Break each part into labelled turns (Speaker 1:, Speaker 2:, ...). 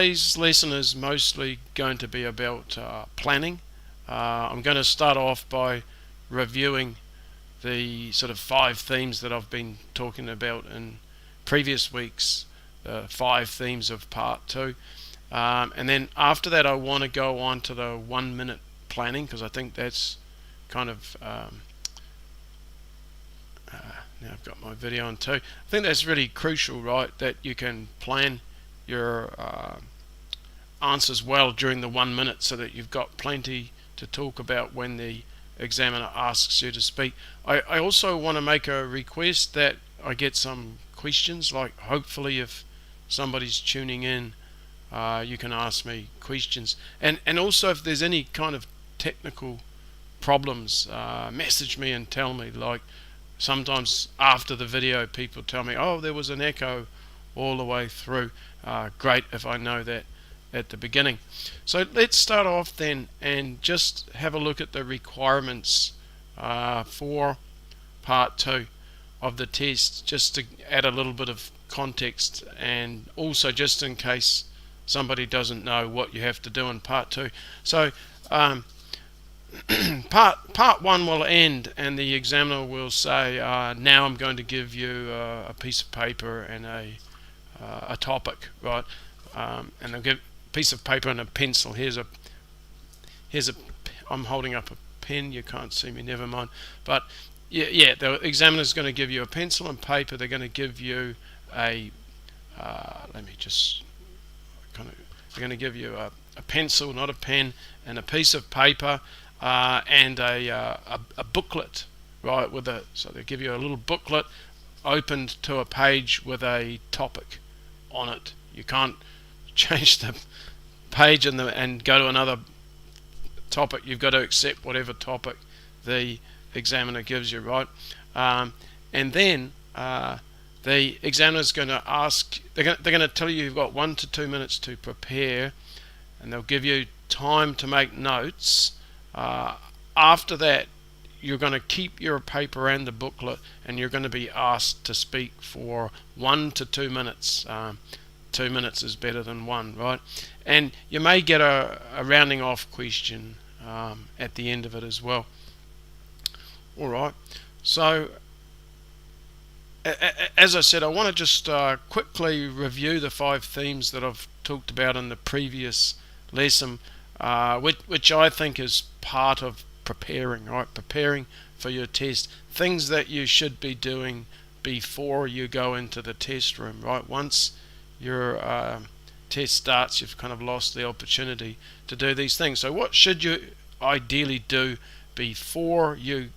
Speaker 1: Today's lesson is mostly going to be about planning. I'm going to start off by reviewing the sort of 5 themes that I've been talking about in previous weeks, the 5 themes of part 2. And then after that I want to go on to the 1-minute planning, because I think that's kind of now I've got my video on too. I think that's really crucial, right, that you can plan your answers well during the 1 minute, so that you've got plenty to talk about when the examiner asks you to speak. I also want to make a request that I get some questions, like hopefully if somebody's tuning in, you can ask me questions, and also if there's any kind of technical problems, message me and tell me. Like sometimes after the video people tell me, oh, there was an echo all the way through. Great if I know that at the beginning. So let's start off then and just have a look at the requirements for part 2 of the test, just to add a little bit of context, and also just in case somebody doesn't know what you have to do in part 2. So part 1 will end and the examiner will say, now I'm going to give you a piece of paper and a topic, right? And they'll give a piece of paper and a pencil. Here's a I'm holding up a pen, you can't see me, never mind. But yeah, the examiner's going to give you a pencil and paper. They're going to give you a they're going to give you a pencil, not a pen, and a piece of paper, and a booklet, right? So they give you a little booklet opened to a page with a topic on it. You can't change the page and go to another topic. You've got to accept whatever topic the examiner gives you, right? And then the examiner is going to ask, they're going to tell you you've got 1 to 2 minutes to prepare, and they'll give you time to make notes. After that, you're going to keep your paper and the booklet, and you're going to be asked to speak for 1 to 2 minutes. 2 minutes is better than 1, right? And you may get a rounding off question at the end of it as well. Alright, so as I said, I want to just quickly review the 5 themes that I've talked about in the previous lesson, which I think is part of preparing, right? Preparing for your test. Things that you should be doing before you go into the test room, right? Once your test starts, you've kind of lost the opportunity to do these things. So what should you ideally do before you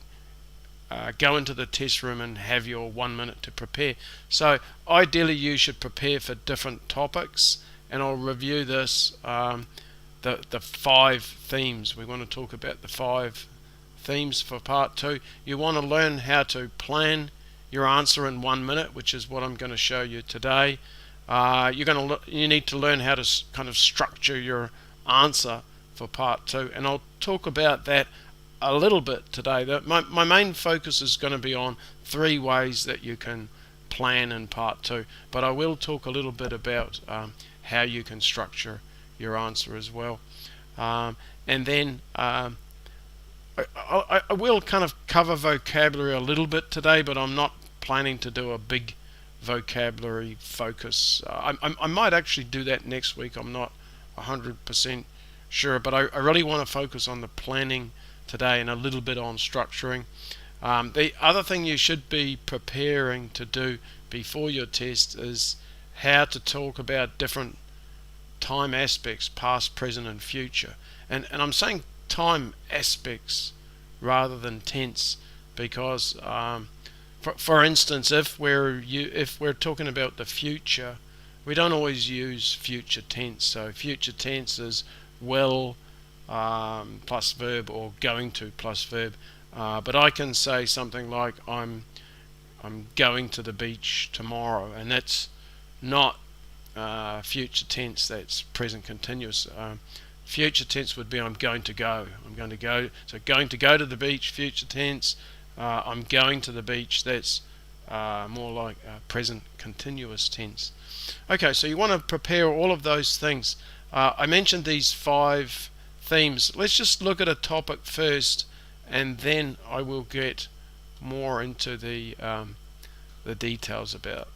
Speaker 1: go into the test room and have your 1 minute to prepare? So ideally you should prepare for different topics, and I'll review this, the 5 themes. We want to talk about the 5 themes for part 2. You want to learn how to plan your answer in 1 minute, which is what I'm going to show you today. You need to learn how to kind of structure your answer for part 2, and I'll talk about that a little bit today. My main focus is going to be on 3 ways that you can plan in part 2, but I will talk a little bit about how you can structure your answer as well. And then I will kind of cover vocabulary a little bit today, but I'm not planning to do a big vocabulary focus. I might actually do that next week. I'm not 100% sure, but I really want to focus on the planning today and a little bit on structuring. The other thing you should be preparing to do before your test is how to talk about different time aspects, past, present and future. And I'm saying time aspects rather than tense, because for instance, if we're talking about the future, we don't always use future tense. So future tense is will plus verb, or going to plus verb. But I can say something like I'm going to the beach tomorrow, and that's not future tense, that's present continuous. Future tense would be I'm going to go. So going to go to the beach, future tense. I'm going to the beach, that's more like present continuous tense. Okay, so you want to prepare all of those things. I mentioned these 5 themes. Let's just look at a topic first, and then I will get more into the details about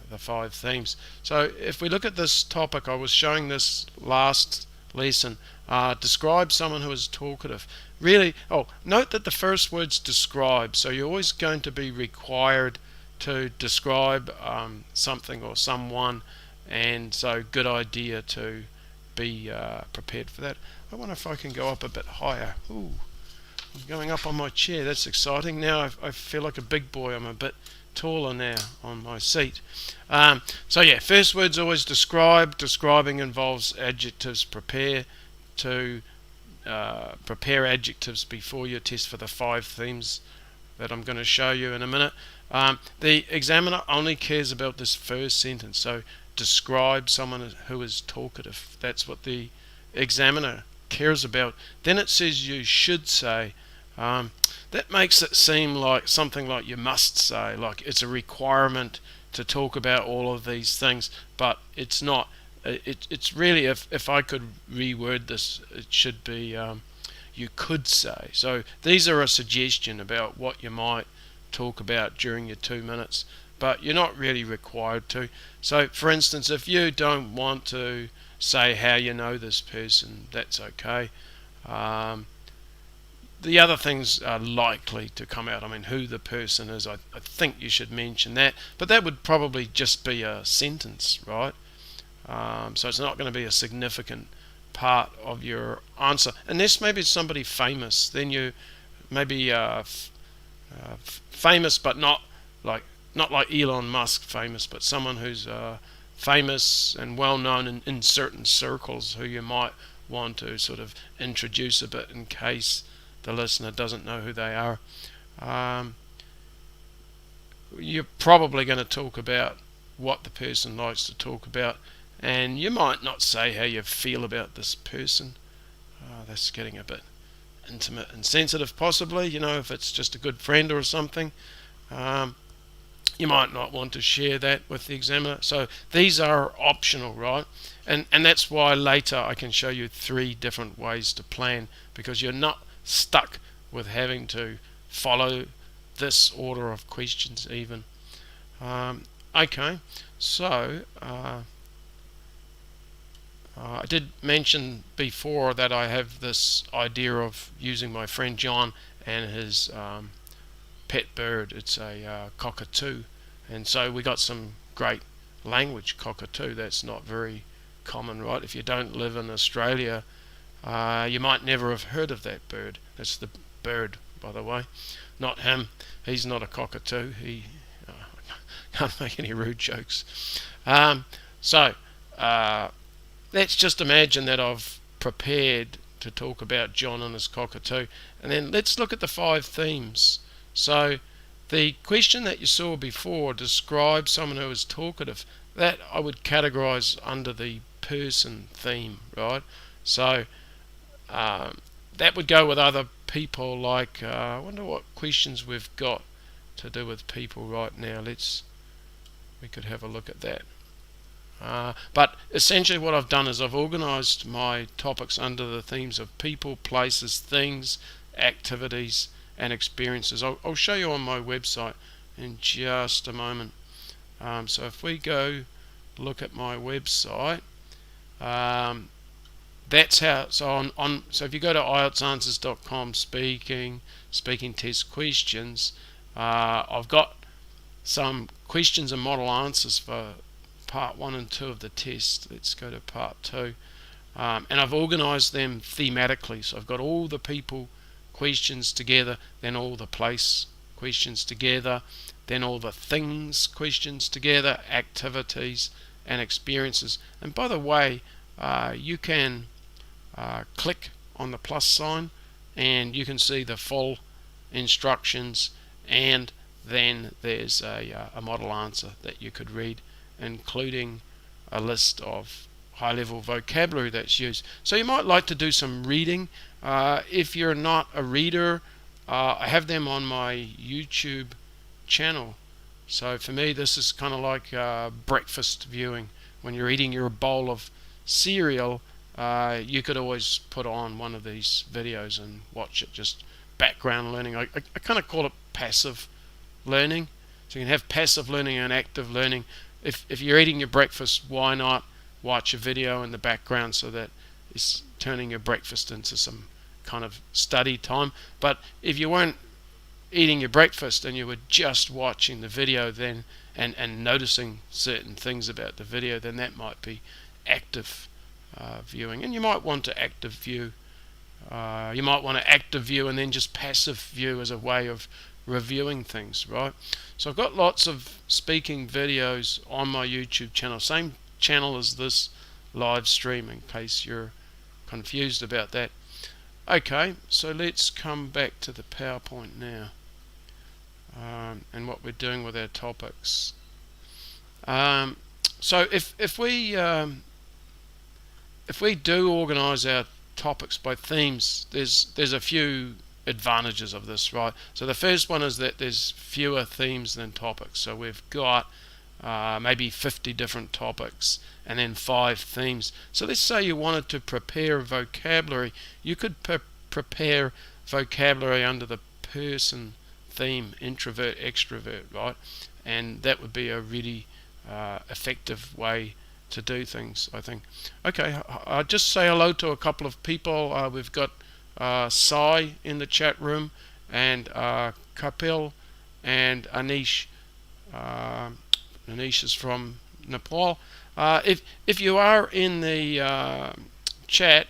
Speaker 1: the 5 themes. So if we look at this topic, I was showing this last lesson. Describe someone who is talkative. Really, note that the first word's describe, so you're always going to be required to describe something or someone, and so good idea to be prepared for that. I wonder if I can go up a bit higher. Ooh, I'm going up on my chair. That's exciting. Now I feel like a big boy. I'm a bit taller now on my seat. So yeah, first word's always describe. Describing involves adjectives. Prepare to prepare adjectives before your test for the 5 themes that I'm going to show you in a minute. The examiner only cares about this first sentence, so describe someone who is talkative. That's what the examiner cares about. Then it says you should say. That makes it seem like something like you must say, like it's a requirement to talk about all of these things, but it's not. It's really, if I could reword this, it should be you could say. So these are a suggestion about what you might talk about during your 2 minutes, but you're not really required to. So for instance, if you don't want to say how you know this person, that's okay. The other things are likely to come out. I mean, who the person is, I think you should mention that, but that would probably just be a sentence, right? So it's not going to be a significant part of your answer, unless maybe it's somebody famous. Then you maybe famous, but not like Elon Musk famous, but someone who's famous and well known in certain circles, who you might want to sort of introduce a bit in case the listener doesn't know who they are. You're probably going to talk about what the person likes to talk about, and you might not say how you feel about this person. That's getting a bit intimate and sensitive, possibly, if it's just a good friend or something. You might not want to share that with the examiner. So these are optional, right? And that's why later I can show you 3 different ways to plan, because you're not stuck with having to follow this order of questions even. Okay, so I did mention before that I have this idea of using my friend John and his pet bird. It's a cockatoo, and so we got some great language. Cockatoo, that's not very common, right? If you don't live in Australia, you might never have heard of that bird. That's the bird, by the way, not him. He's not a cockatoo. He can't make any rude jokes. So let's just imagine that I've prepared to talk about John and his cockatoo, and then let's look at the 5 themes. So the question that you saw before, describe someone who is talkative, that I would categorize under the person theme, right? So that would go with other people, like I wonder what questions we've got to do with people right now. We could have a look at that. But essentially what I've done is I've organized my topics under the themes of people, places, things, activities and experiences. I'll show you on my website in just a moment. So if we go look at my website, that's how. So so if you go to IELTSanswers.com, speaking test questions, I've got some questions and model answers for part 1 and 2 of the test. Let's go to part 2, and I've organized them thematically. So I've got all the people questions together, then all the place questions together, then all the things questions together, activities and experiences. And by the way, you can click on the plus sign and you can see the full instructions, and then there's a model answer that you could read, including a list of high-level vocabulary that's used. So you might like to do some reading. If you're not a reader, I have them on my YouTube channel. So for me, this is kind of like breakfast viewing. When you're eating your bowl of cereal, you could always put on one of these videos and watch it, just background learning. I kind of call it passive learning. So you can have passive learning and active learning. If you're eating your breakfast, why not watch a video in the background so that it's turning your breakfast into some kind of study time. But if you weren't eating your breakfast and you were just watching the video then and noticing certain things about the video, then that might be active viewing. And you might want to active view. You might want to active view and then just passive view as a way of reviewing things, right? So I've got lots of speaking videos on my YouTube channel, same channel as this live stream, in case you're confused about that. Okay, so let's come back to the PowerPoint now, and what we're doing with our topics. So if we do organize our topics by themes, there's a few advantages of this, right? So the first one is that there's fewer themes than topics. So we've got maybe 50 different topics and then 5 themes. So let's say you wanted to prepare vocabulary. You could prepare vocabulary under the person theme, introvert, extrovert, right? And that would be a really effective way to do things, I think. Okay, I'll just say hello to a couple of people. We've got 𝗧𝗶𝗺𝗲 in the chat room, and 𝗧𝗶𝗺𝗲𝗍 and Anish. Anish is from Nepal. If you are in the chat,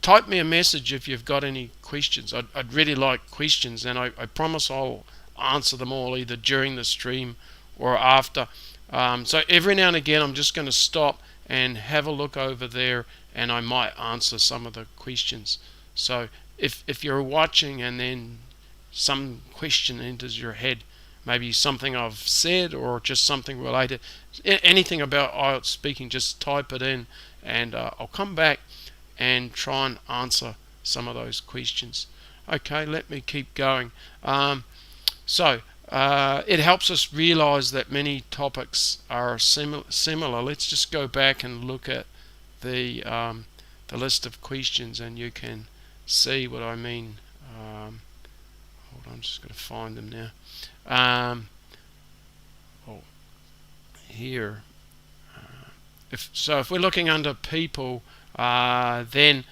Speaker 1: type me a message if you've got any questions. I'd really like questions, and I promise I'll answer them all either during the stream or after. So every now and again I'm just going to stop and have a look over there, and I might answer some of the questions. So if you're watching and then some question enters your head, maybe something I've said or just something related, anything about IELTS speaking, just type it in, and I'll come back and try and answer some of those questions. Okay, let me keep going. It helps us realize that many topics are similar. Let's just go back and look at the list of questions, and you can see what I mean. Hold on, I'm just going to find them now. Here. If we're looking under people, then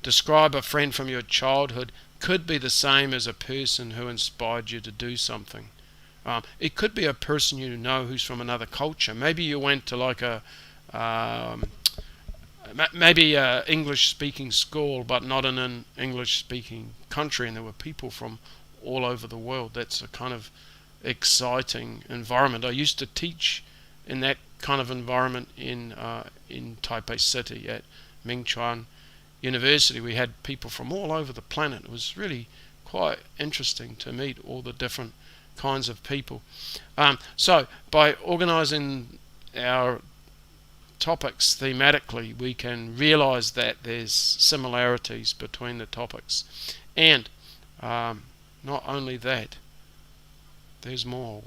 Speaker 1: describe a friend from your childhood could be the same as a person who inspired you to do something. It could be a person you know who's from another culture. Maybe you went to like a English-speaking school, but not in an English-speaking country, and there were people from all over the world. That's a kind of exciting environment. I used to teach in that kind of environment in Taipei City at Mingchuan University. We had people from all over the planet. It was really quite interesting to meet all the different kinds of people. So by organizing our topics thematically, we can realize that there's similarities between the topics, and not only that, there's more.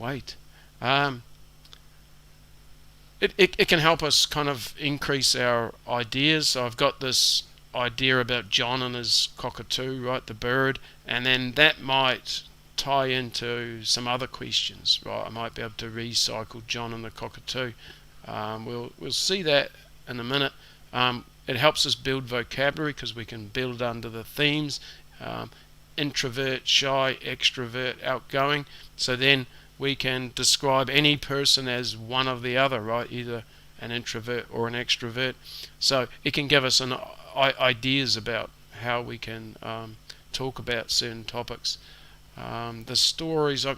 Speaker 1: It can help us kind of increase our ideas. So I've got this idea about John and his cockatoo, right, the bird, and then that might tie into some other questions, right? I might be able to recycle John and the cockatoo. We'll see that in a minute. It helps us build vocabulary because we can build under the themes, introvert, shy, extrovert, outgoing. So then we can describe any person as one of the other, right? Either an introvert or an extrovert. So it can give us ideas about how we can talk about certain topics. The stories, I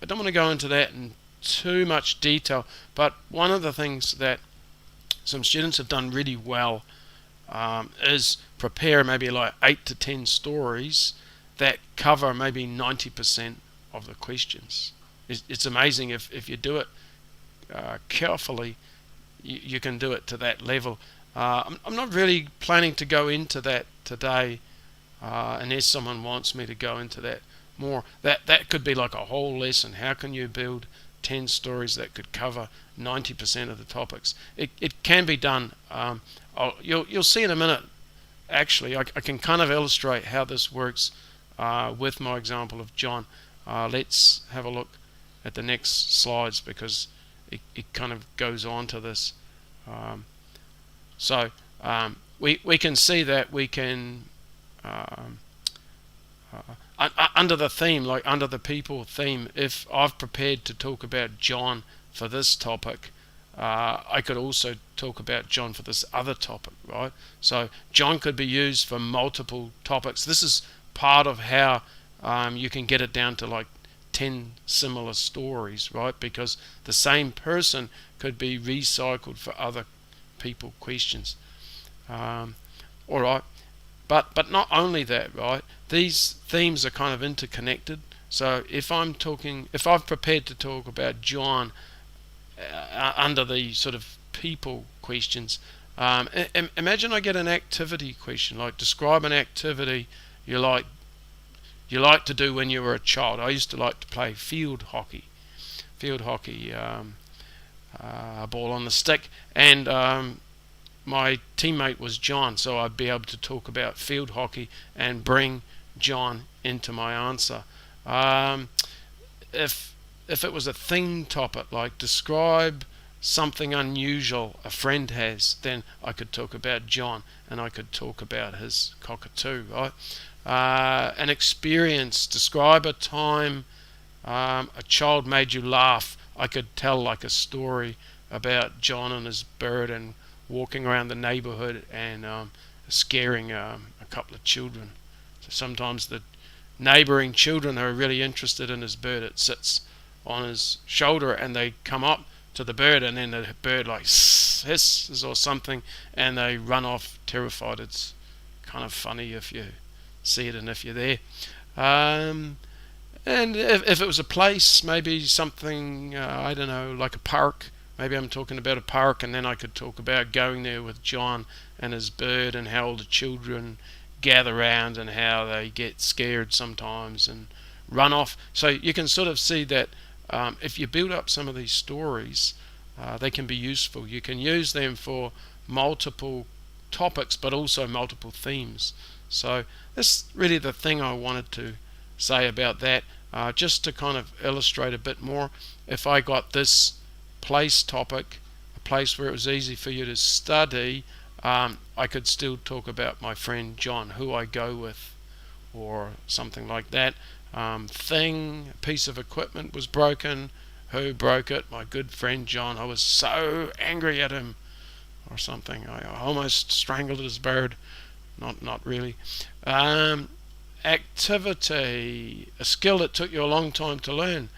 Speaker 1: don't want to go into that in too much detail, but one of the things that some students have done really well is prepare maybe like 8 to 10 stories that cover maybe 90% of the questions. It's amazing if you do it carefully, you can do it to that level. I'm not really planning to go into that today unless someone wants me to go into that more. That could be like a whole lesson. How can you build 10 stories that could cover 90% of the topics? It can be done. You'll see in a minute. Actually, I can kind of illustrate how this works with my example of John. Let's have a look at the next slides, because it kind of goes on to this. We can see that we can under the theme, like under the people theme, if I've prepared to talk about John for this topic, I could also talk about John for this other topic, right? So John could be used for multiple topics. This is part of how you can get it down to like 10 similar stories, right? Because the same person could be recycled for other people questions. All right, but not only that, right? These themes are kind of interconnected. So if I've prepared to talk about John under the sort of people questions, imagine I get an activity question, like describe an activity you like to do when you were a child. I used to like to play field hockey, ball on the stick, and my teammate was John, so I'd be able to talk about field hockey and bring John into my answer. If it was a theme topic, like describe something unusual a friend has, then I could talk about John, and I could talk about his cockatoo, right? An experience, describe a time a child made you laugh. I could tell like a story about John and his bird and walking around the neighborhood and scaring a couple of children. So sometimes the neighboring children are really interested in his bird. It sits on his shoulder and they come up to the bird, and then the bird like hisses or something, and they run off terrified. It's kind of funny if you see it and if you're there. And if it was a place, maybe something, I don't know, like a park. Maybe I'm talking about a park, and then I could talk about going there with John and his bird, and how all the children gather around and how they get scared sometimes and run off. So you can sort of see that if you build up some of these stories, they can be useful. You can use them for multiple topics, but also multiple themes. So that's really the thing I wanted to say about that, just to kind of illustrate a bit more. If I got this place topic, a place where it was easy for you to study, I could still talk about my friend John, who I go with, or something like that. Thing, a piece of equipment was broken. Who broke it? My good friend John. I was so angry at him, or something. I almost strangled his bird. Not really. Activity, a skill that took you a long time to learn.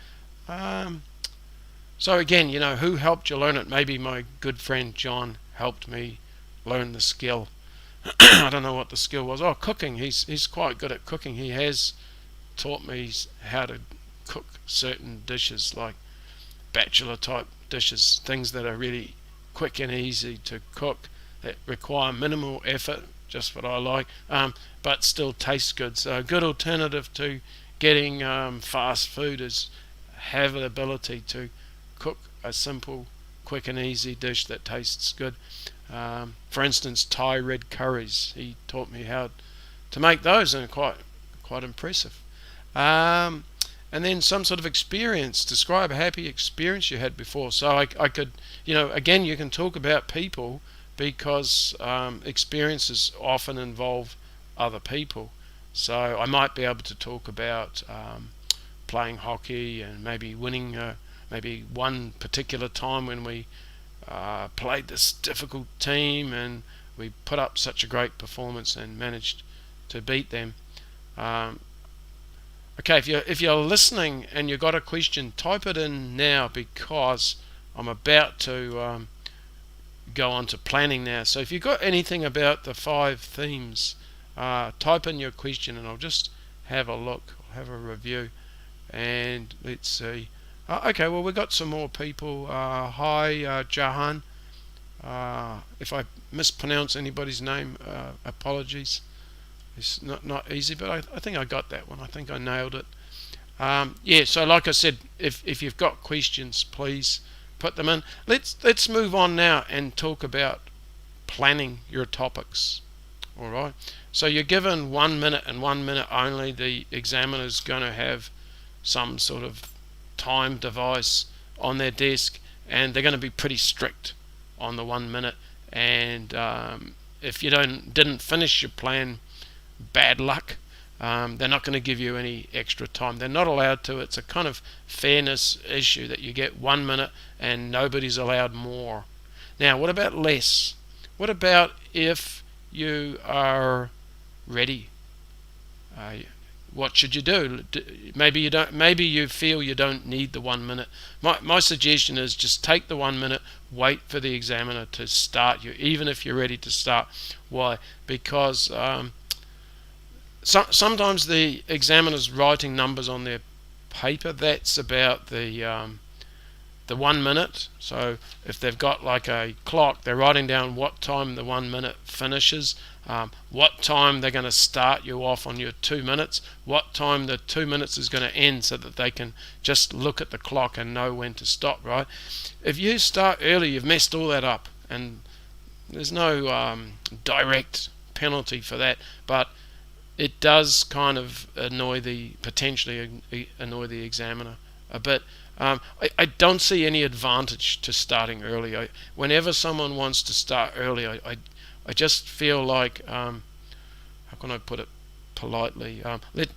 Speaker 1: So again, who helped you learn it? Maybe my good friend John helped me learn the skill. I don't know what the skill was. Oh, cooking. He's quite good at cooking. He has taught me how to cook certain dishes, like bachelor type dishes, things that are really quick and easy to cook, that require minimal effort, just what I like, but still taste good. So a good alternative to getting fast food is have the ability to cook a simple, quick and easy dish that tastes good. For instance, Thai red curries. He taught me how to make those, and quite impressive. And then some sort of experience. Describe a happy experience you had before. So I could, again, you can talk about people, because experiences often involve other people. So I might be able to talk about playing hockey and maybe winning, maybe one particular time when we played this difficult team and we put up such a great performance and managed to beat them. Okay, if you're listening and you've got a question, type it in now, because I'm about to go on to planning now. So if you've got anything about the 5 themes, type in your question and I'll just have a look, have a review, and let's see. Okay, well, we've got some more people. Hi, Jahan. If I mispronounce anybody's name, apologies. It's not easy, but I think I got that one. I think I nailed it. Yeah, so like I said, if you've got questions, please put them in. Let's move on now and talk about planning your topics. All right. So you're given 1 minute and 1 minute only. The examiner's going to have some sort of time device on their desk, and they're going to be pretty strict on the 1 minute. And if you didn't finish your plan, bad luck. They're not going to give you any extra time. They're not allowed to. It's a kind of fairness issue that you get 1 minute and nobody's allowed more. Now, what about less? What about if you are ready? What should you do? Maybe you don't. Maybe you feel you don't need the 1 minute. My suggestion is just take the 1 minute. Wait for the examiner to start you, even if you're ready to start. Why? Because sometimes the examiner's writing numbers on their paper. That's about the 1 minute. So if they've got like a clock, they're writing down what time the 1 minute finishes, what time they're going to start you off on your 2 minutes, what time the 2 minutes is going to end, so that they can just look at the clock and know when to stop, right? If you start early, you've messed all that up, and there's no direct penalty for that, but it does kind of potentially annoy the examiner a bit. I don't see any advantage to starting early. Whenever someone wants to start early, I just feel like, how can I put it politely?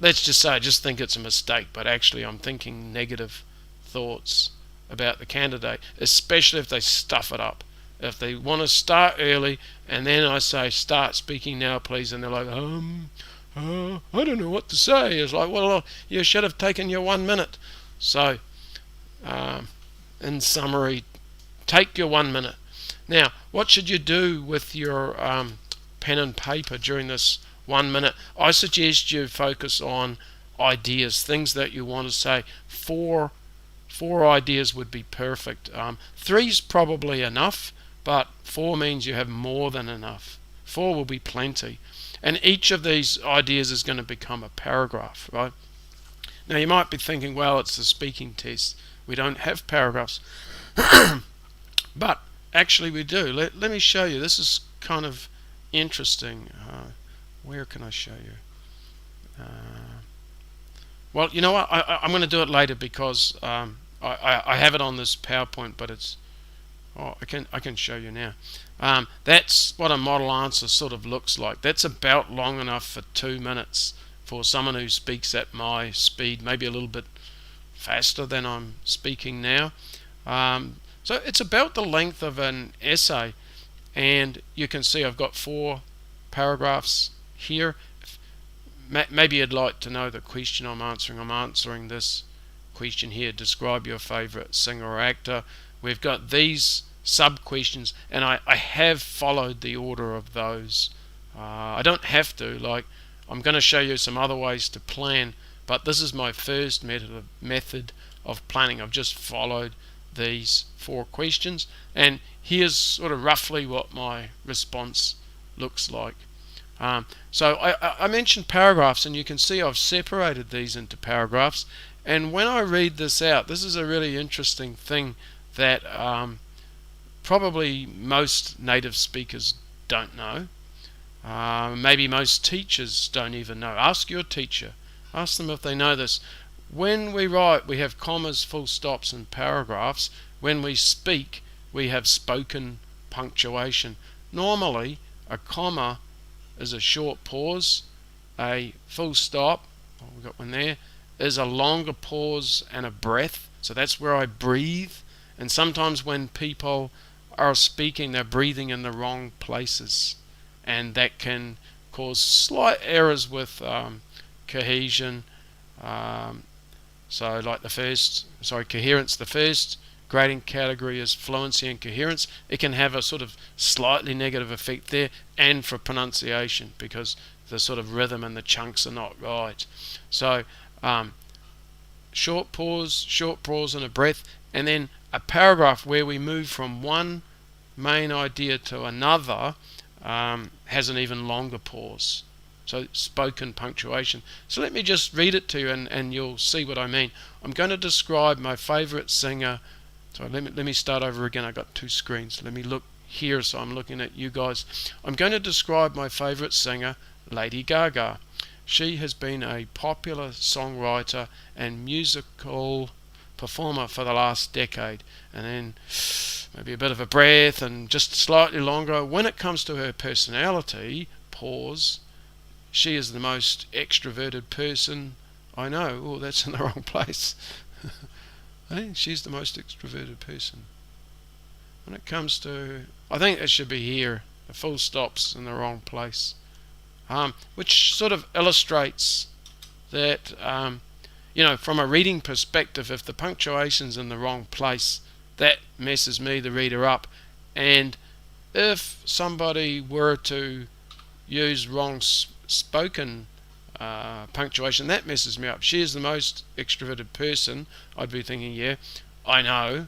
Speaker 1: Let's just say I just think it's a mistake, but actually I'm thinking negative thoughts about the candidate, especially if they stuff it up. If they want to start early and then I say, start speaking now please, and they're like, I don't know what to say. It's like, well, you should have taken your 1 minute. So in summary, take your 1 minute. Now, what should you do with your pen and paper during this 1 minute? I suggest you focus on ideas, things that you want to say. Four ideas would be perfect. 3's probably enough, but 4 means you have more than enough. 4 will be plenty. And each of these ideas is going to become a paragraph, right? Now, you might be thinking, well, it's the speaking test. We don't have paragraphs. But actually we do. Let me show you. This is kind of interesting. Where can I show you? Well, you know what? I'm going to do it later because I have it on this PowerPoint, but it's... Oh, I can show you now. That's what a model answer sort of looks like. That's about long enough for 2 minutes for someone who speaks at my speed, maybe a little bit faster than I'm speaking now. So it's about the length of an essay, and you can see I've got 4 paragraphs here. Maybe you'd like to know the question I'm answering. I'm answering this question here: describe your favorite singer or actor. We've got these sub-questions, and I have followed the order of those. I don't have to. Like, I'm going to show you some other ways to plan, but this is my first method of planning. I've just followed these 4 questions, and here's sort of roughly what my response looks like. So I mentioned paragraphs, and you can see I've separated these into paragraphs, and when I read this out, this is a really interesting thing that probably most native speakers don't know. Maybe most teachers don't even know. Ask your teacher. Ask them if they know this. When we write, we have commas, full stops, and paragraphs. When we speak, we have spoken punctuation. Normally, a comma is a short pause. A full stop, oh, we've got one there, is a longer pause and a breath. So that's where I breathe. And sometimes when people are speaking, they're breathing in the wrong places, and that can cause slight errors with cohesion. So like coherence, the first grading category is fluency and coherence. It can have a sort of slightly negative effect there, and for pronunciation, because the sort of rhythm and the chunks are not right. So short pause and a breath, and then a paragraph where we move from one main idea to another has an even longer pause. So spoken punctuation. So let me just read it to you, and you'll see what I mean. I'm going to describe my favourite singer. So let me start over again. I got two screens. Let me look here, so I'm looking at you guys. I'm going to describe my favourite singer, Lady Gaga. She has been a popular songwriter and musical performer for the last decade. And then maybe a bit of a breath and just slightly longer. When it comes to her personality, pause, she is the most extroverted person I know. Oh, that's in the wrong place. Hey, she's the most extroverted person. When it comes to, I think it should be here. The full stop's in the wrong place. Which sort of illustrates that, from a reading perspective, if the punctuation's in the wrong place, that messes me, the reader, up. And if somebody were to use wrong spoken punctuation, that messes me up. She is the most extroverted person. I'd be thinking, yeah, I know.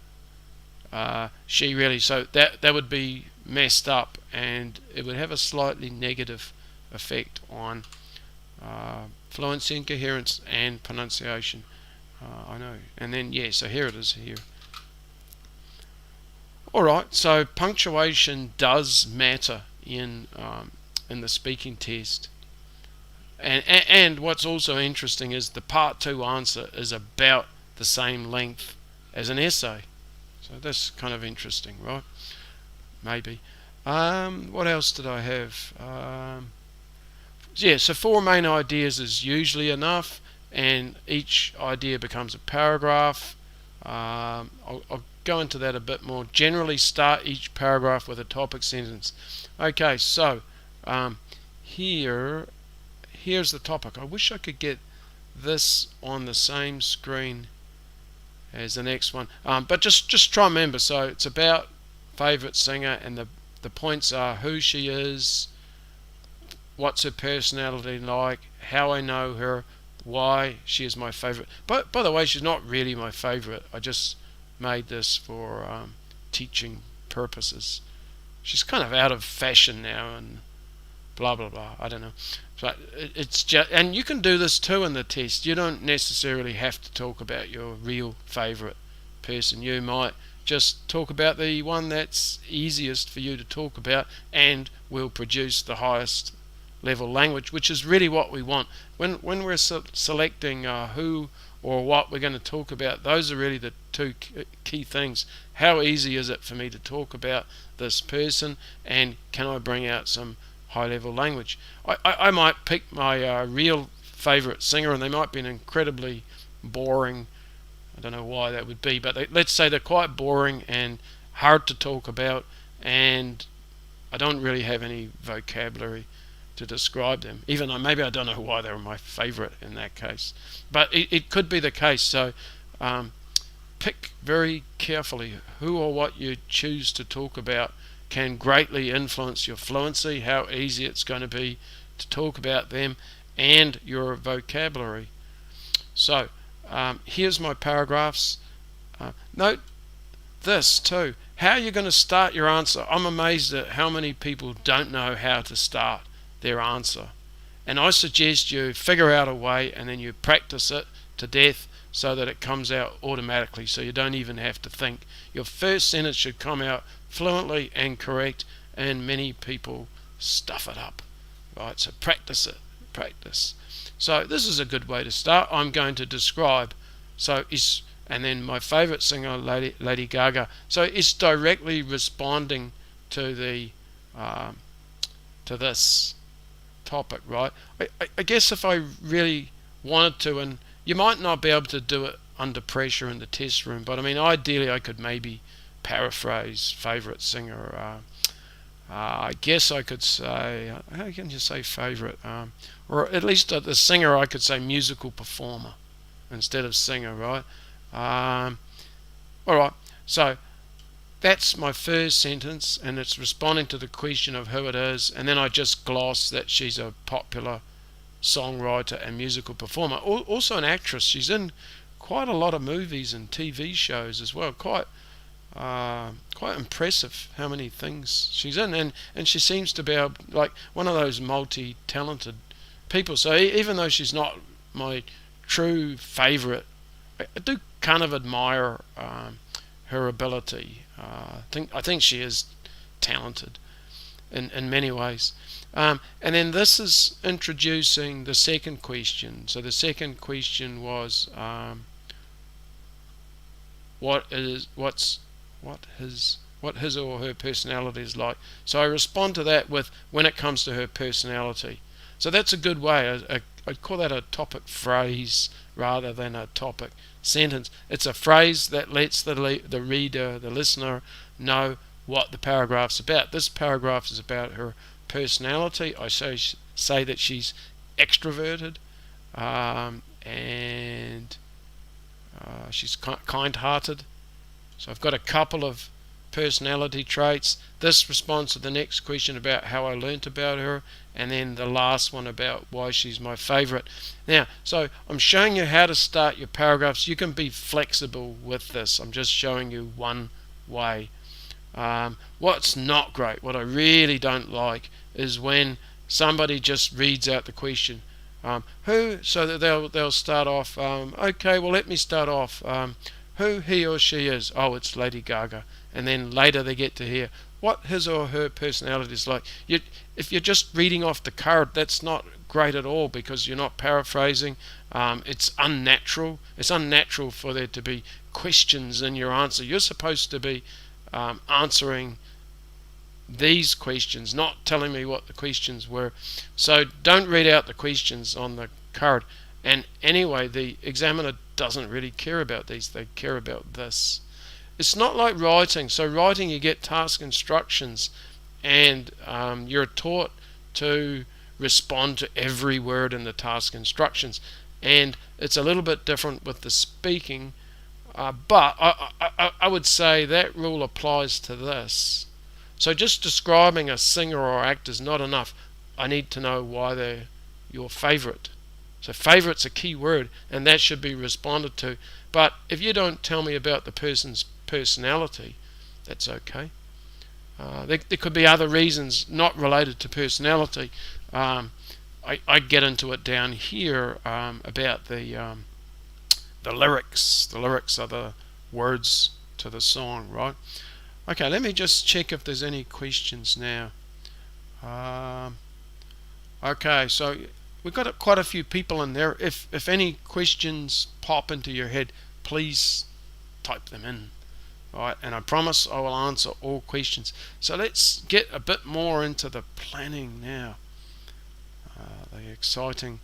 Speaker 1: She really, so that would be messed up, and it would have a slightly negative effect on fluency and coherence and pronunciation. I know. And then, yeah, so here it is here. Alright, so punctuation does matter in the speaking test. And what's also interesting is the part 2 answer is about the same length as an essay. So that's kind of interesting, right? Maybe. What else did I have? Yeah, so 4 main ideas is usually enough, and each idea becomes a paragraph. I'll go into that a bit more. Generally start each paragraph with a topic sentence. Okay, so here's the topic. I wish I could get this on the same screen as the next one, but just try and remember. So it's about favourite singer, and the points are who she is, what's her personality like, how I know her, why she is my favourite. But by the way, she's not really my favourite. I just made this for teaching purposes. She's kind of out of fashion now, and blah blah blah. I don't know. But it's just, and you can do this too in the test. You don't necessarily have to talk about your real favourite person. You might just talk about the one that's easiest for you to talk about and will produce the highest level language, which is really what we want. When we're selecting who or what we're going to talk about, those are really the two key things. How easy is it for me to talk about this person, and can I bring out some high level language? I might pick my real favourite singer, and they might be an incredibly boring, I don't know why that would be, but let's say they're quite boring and hard to talk about, and I don't really have any vocabulary to describe them. Even though maybe I don't know why they were my favourite in that case, but it could be the case. So pick very carefully who or what you choose to talk about can greatly influence your fluency, how easy it's going to be to talk about them, and your vocabulary. So here's my paragraphs. Note this too, how you're going to start your answer. I'm amazed at how many people don't know how to start their answer, and I suggest you figure out a way, and then you practice it to death so that it comes out automatically, so you don't even have to think. Your first sentence should come out fluently and correct, and many people stuff it up, right? So practice it, practice. So this is a good way to start. I'm going to describe, and then my favourite singer, Lady Gaga. So it's directly responding to this topic, right? I guess if I really wanted to, and you might not be able to do it under pressure in the test room, but I mean, ideally I could maybe paraphrase favourite singer. I guess I could say, how can you say favourite? Or at least the singer, I could say musical performer instead of singer, right? Alright, so that's my first sentence, and it's responding to the question of who it is, and then I just gloss that she's a popular songwriter and musical performer. Also an actress. She's in quite a lot of movies and TV shows as well. Quite impressive how many things she's in, and she seems to be like one of those multi-talented people. So even though she's not my true favourite, I do kind of admire her ability. I think she is talented in many ways. And then this is introducing the second question. So the second question was, what his or her personality is like. So I respond to that with when it comes to her personality. So that's a good way. I'd call that a topic phrase rather than a topic sentence. It's a phrase that lets the reader, the listener, know what the paragraph's about. This paragraph is about her personality. I say that she's extroverted, and she's kind-hearted. So I've got a couple of personality traits. This responds to the next question about how I learnt about her, and then the last one about why she's my favourite. Now, so I'm showing you how to start your paragraphs. You can be flexible with this. I'm just showing you one way. What's not great, what I really don't like, is when somebody just reads out the question. Who? So that they'll start off. Okay, well, let me start off. Who he or she is? Oh, it's Lady Gaga. And then later they get to hear what his or her personality is like. If you're just reading off the card, that's not great at all, because you're not paraphrasing. It's unnatural. It's unnatural for there to be questions in your answer. You're supposed to be answering these questions, not telling me what the questions were. So don't read out the questions on the card. And anyway, the examiner doesn't really care about these. They care about this. It's not like writing. So writing, you get task instructions, and you're taught to respond to every word in the task instructions. And it's a little bit different with the speaking, but I would say that rule applies to this. So just describing a singer or actor is not enough. I need to know why they're your favourite. So favourite's a key word, and that should be responded to. But if you don't tell me about the person's personality, that's okay. There could be other reasons not related to personality. I get into it down here about the lyrics. The lyrics are the words to the song, right? Okay, let me just check if there's any questions now. Okay, so we've got quite a few people in there. If any questions pop into your head, please type them in. Alright, and I promise I will answer all questions. So let's get a bit more into the planning now. The exciting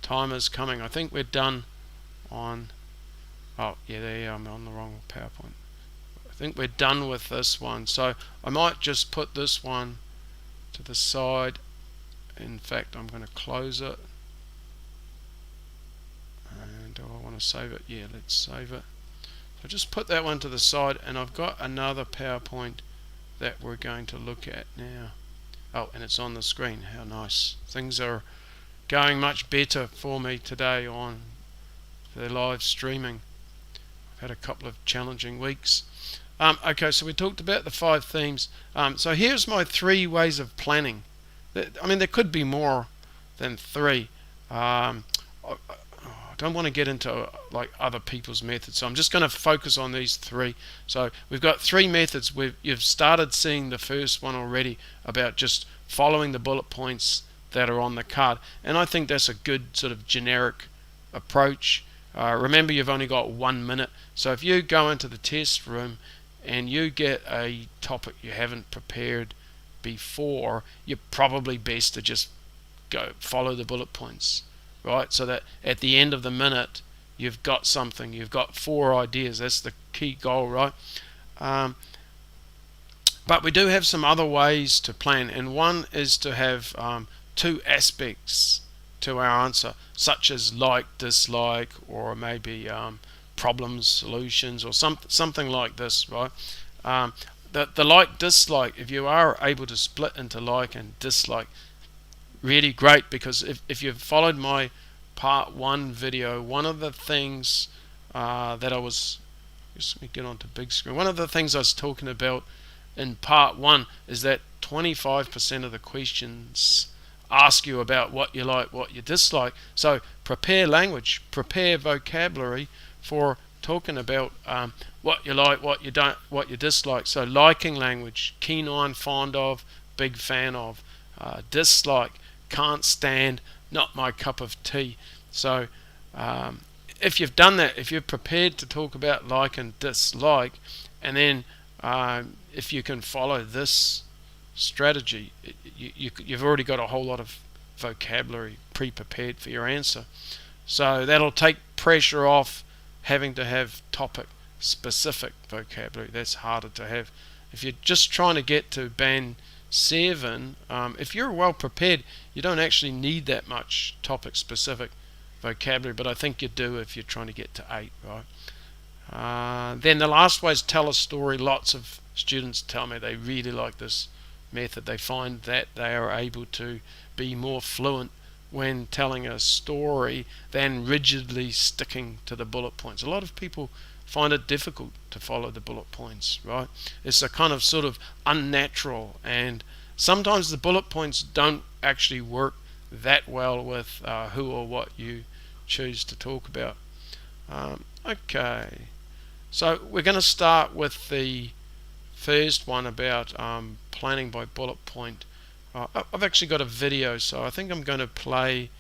Speaker 1: time is coming. I think we're done on... Oh, yeah, there I'm on the wrong PowerPoint. I think we're done with this one. So I might just put this one to the side. In fact, I'm going to close it. And do I want to save it? Yeah, let's save it. So just put that one to the side, and I've got another PowerPoint that we're going to look at now. Oh, and it's on the screen. How nice. Things are going much better for me today on the live streaming. I've had a couple of challenging weeks. Okay, so we talked about the 5 themes. So here's my 3 ways of planning. I mean, there could be more than 3. I don't want to get into like other people's methods, so I'm just going to focus on these 3. So we've got 3 methods. You've started seeing the first one already about just following the bullet points that are on the card, and I think that's a good sort of generic approach. Remember, you've only got 1 minute, so if you go into the test room and you get a topic you haven't prepared before, you're probably best to just go follow the bullet points, right? So that at the end of the minute you've got something, you've got 4 ideas. That's the key goal, right? But we do have some other ways to plan, and one is to have 2 aspects to our answer, such as like, dislike, or maybe problems, solutions, or something like this, right? The like, dislike, if you are able to split into like and dislike, really great, because if you've followed my part 1 video, one of the things that I was, just let me get onto big screen, one of the things I was talking about in part 1 is that 25% of the questions ask you about what you like, what you dislike. So prepare language, prepare vocabulary for talking about what you like, what you don't, what you dislike. So liking language, keen on, fond of, big fan of. Dislike, can't stand, not my cup of tea. So if you've done that, if you're prepared to talk about like and dislike, and then if you can follow this strategy, you've already got a whole lot of vocabulary pre-prepared for your answer. So that'll take pressure off having to have topic specific vocabulary. That's harder to have. If you're just trying to get to band 7, if you're well prepared, you don't actually need that much topic specific vocabulary, but I think you do if you're trying to get to 8, right? Then the last way is tell a story. Lots of students tell me they really like this method. They find that they are able to be more fluent when telling a story than rigidly sticking to the bullet points. A lot of people find it difficult to follow the bullet points, right? It's a kind of sort of unnatural, and sometimes the bullet points don't actually work that well with who or what you choose to talk about. Okay, so we're going to start with the first one about planning by bullet point. I've actually got a video, so I think I'm going to play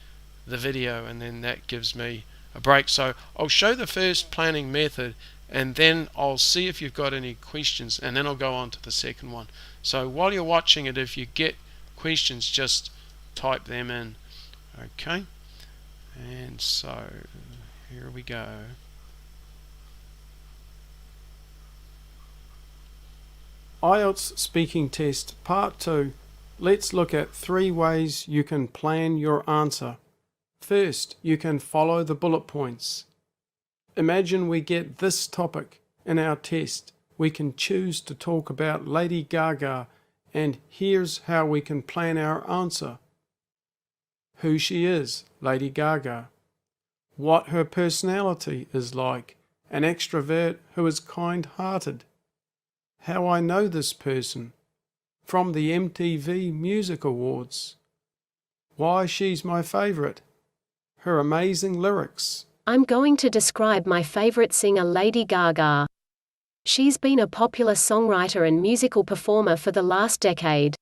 Speaker 1: the video, and then that gives me a break. So I'll show the first planning method, and then I'll see if you've got any questions, and then I'll go on to the second one. So while you're watching it, if you get questions, just type them in. Okay, and so here we go.
Speaker 2: IELTS Speaking Test Part 2. Let's look at 3 ways you can plan your answer. First, you can follow the bullet points. Imagine we get this topic in our test. We can choose to talk about Lady Gaga, and here's how we can plan our answer. Who she is, Lady Gaga. What her personality is like, an extrovert who is kind-hearted. How I know this person. From the MTV Music Awards. Why she's my favourite. Her amazing lyrics.
Speaker 3: I'm going to describe my favorite singer, Lady Gaga. She's been a popular songwriter and musical performer for the last decade.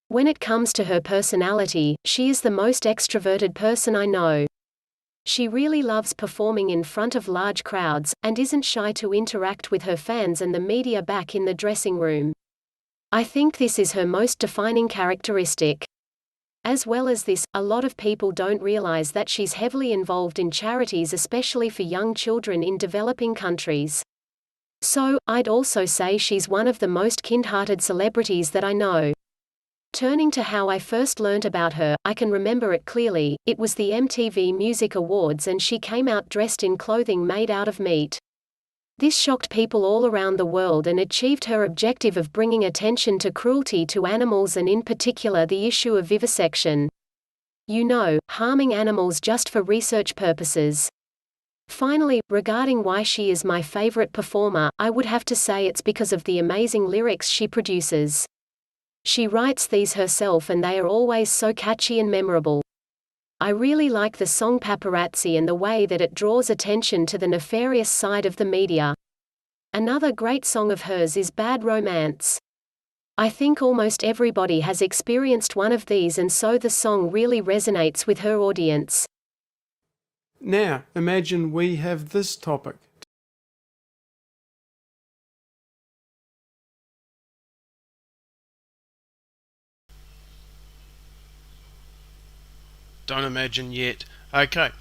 Speaker 3: When it comes to her personality, she is the most extroverted person I know. She really loves performing in front of large crowds, and isn't shy to interact with her fans and the media back in the dressing room. I think this is her most defining characteristic. As well as this, a lot of people don't realize that she's heavily involved in charities, especially for young children in developing countries. So, I'd also say she's one of the most kind-hearted celebrities that I know. Turning to how I first learnt about her, I can remember it clearly. It was the MTV Music Awards, and she came out dressed in clothing made out of meat. This shocked people all around the world and achieved her objective of bringing attention to cruelty to animals, and in particular the issue of vivisection. You know, harming animals just for research purposes. Finally, regarding why she is my favorite performer, I would have to say it's because of the amazing lyrics she produces. She writes these herself, and they are always so catchy and memorable. I really like the song 𝗶𝗵𝗵𝗏 and the way that it draws attention to the nefarious side of the media. Another great song of hers is Bad Romance. I think almost everybody has experienced one of these, and so the song really resonates with her audience.
Speaker 2: Now, imagine we have this topic.
Speaker 1: Don't imagine yet. Okay,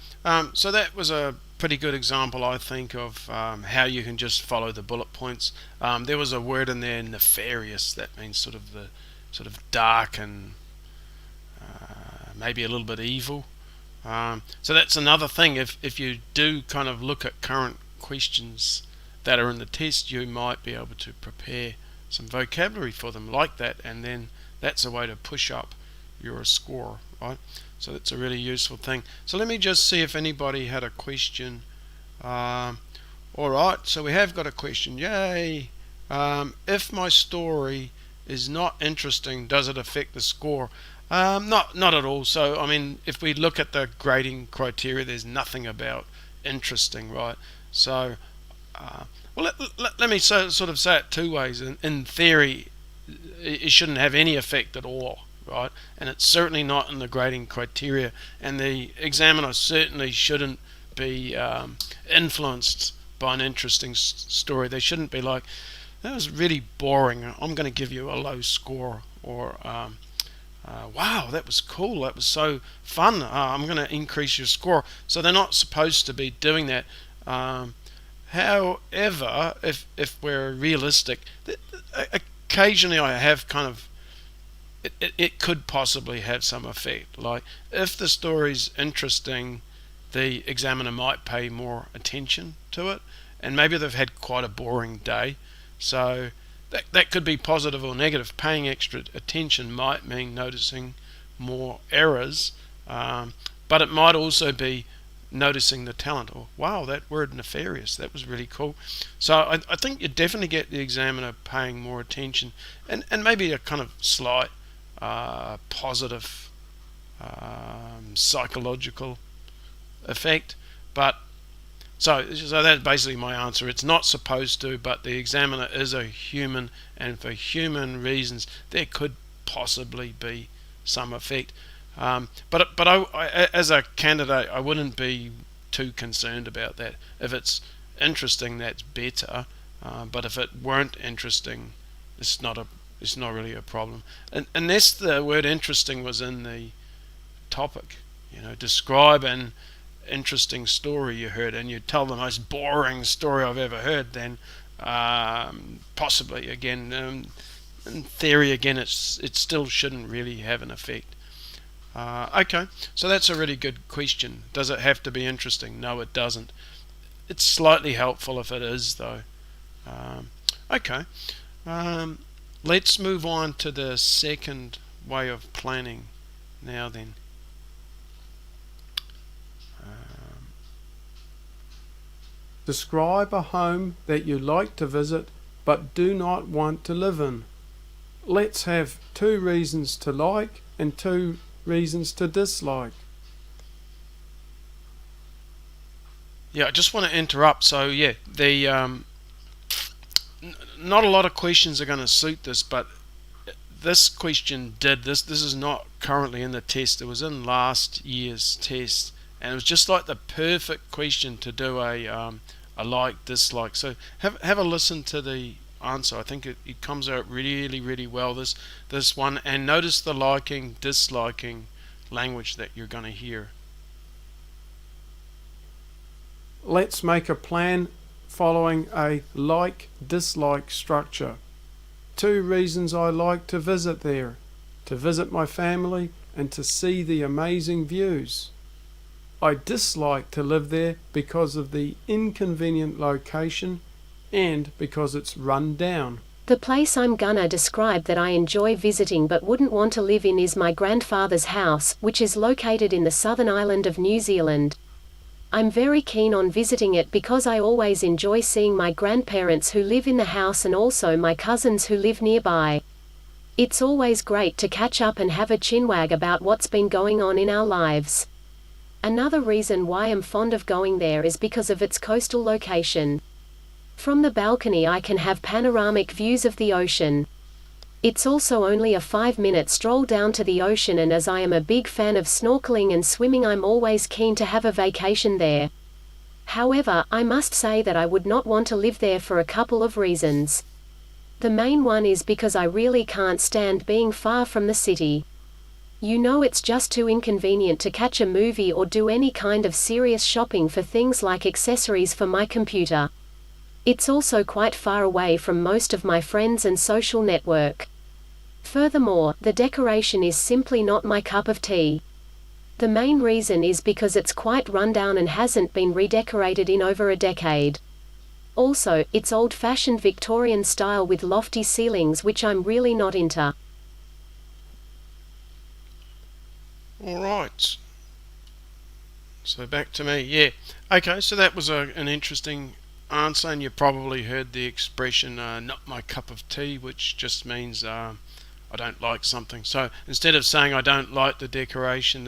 Speaker 1: so that was a pretty good example, I think, of how you can just follow the bullet points. There was a word in there, nefarious. That means sort of dark and maybe a little bit evil. So that's another thing. If you do kind of look at current questions that are in the test, you might be able to prepare some vocabulary for them like that, and then that's a way to push up your score, right? So that's a really useful thing. So let me just see if anybody had a question. Alright, so we have got a question. Yay! If my story is not interesting, does it affect the score? Not at all. So, I mean, if we look at the grading criteria, there's nothing about interesting, right? So, well, let me sort of say it two ways. In theory, it shouldn't have any effect at all, right? And it's certainly not in the grading criteria. And the examiner certainly shouldn't be influenced by an interesting story. They shouldn't be like, that was really boring, I'm going to give you a low score, or wow, that was cool, that was so fun, I'm going to increase your score. So they're not supposed to be doing that. However, if we're realistic, occasionally I have kind of, it could possibly have some effect. Like, if the story's interesting, the examiner might pay more attention to it, and maybe they've had quite a boring day, so that could be positive or negative. Paying extra attention might mean noticing more errors, but it might also be noticing the talent. Or, wow, that word nefarious, that was really cool. So I think you definitely get the examiner paying more attention, and maybe a kind of slight positive psychological effect. But so that's basically my answer. It's not supposed to, but the examiner is a human, and for human reasons there could possibly be some effect. But I, as a candidate, I wouldn't be too concerned about that. If it's interesting, that's better. But if it weren't interesting, it's not really a problem. Unless the word interesting was in the topic. Describe an interesting story you heard, and you tell the most boring story I've ever heard, then possibly, again, in theory, again, it still shouldn't really have an effect. Okay, so that's a really good question. Does it have to be interesting? No, it doesn't. It's slightly helpful if it is, though. Okay, let's move on to the second way of planning now then.
Speaker 2: Describe a home that you like to visit but do not want to live in. Let's have 2 reasons to like and 2 reasons to dislike.
Speaker 1: Yeah, I just want to interrupt. So yeah, the not a lot of questions are going to suit this, but this question did. This is not currently in the test. It was in last year's test, and it was just like the perfect question to do a like, dislike. So have a listen to the answer. I think it comes out really well, this one, and notice the liking, disliking language that you're going to hear.
Speaker 2: Let's make a plan following a like-dislike structure. 2 reasons I like to visit there: to visit my family and to see the amazing views. I dislike to live there because of the inconvenient location and because it's run down.
Speaker 3: The place I'm gonna describe that I enjoy visiting but wouldn't want to live in is my grandfather's house, which is located in the southern island of New Zealand. I'm very keen on visiting it because I always enjoy seeing my grandparents who live in the house and also my cousins who live nearby. It's always great to catch up and have a chinwag about what's been going on in our lives. Another reason why I'm fond of going there is because of its coastal location. From the balcony I can have panoramic views of the ocean. It's also only a 5-minute stroll down to the ocean, and as I am a big fan of snorkeling and swimming, I'm always keen to have a vacation there. However, I must say that I would not want to live there for a couple of reasons. The main one is because I really can't stand being far from the city. It's just too inconvenient to catch a movie or do any kind of serious shopping for things like accessories for my computer. It's also quite far away from most of my friends and social network. Furthermore, the decoration is simply not my cup of tea. The main reason is because it's quite rundown and hasn't been redecorated in over a decade. Also, it's old-fashioned Victorian style with lofty ceilings, which I'm really not into.
Speaker 1: Alright, so back to me. Yeah, okay, so that was an interesting answer, and you probably heard the expression not my cup of tea, which just means I don't like something. So instead of saying I don't like the decoration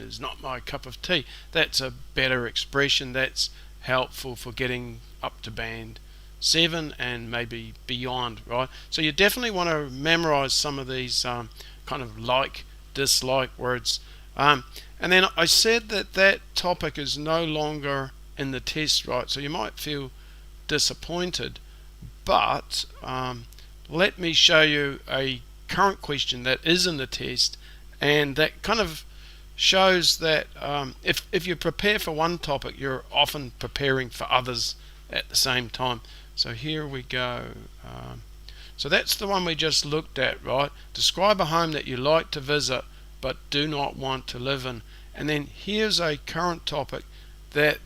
Speaker 1: is not my cup of tea, that's a better expression. That's helpful for getting up to band 7 and maybe beyond, right? So you definitely want to memorize some of these kind of like, dislike words. And then I said that topic is no longer in the test, right? So you might feel disappointed, but let me show you a current question that is in the test, and that kind of shows that if you prepare for one topic, you're often preparing for others at the same time. So here we go. So that's the one we just looked at, right? Describe a home that you like to visit but do not want to live in. And then here's a current topic that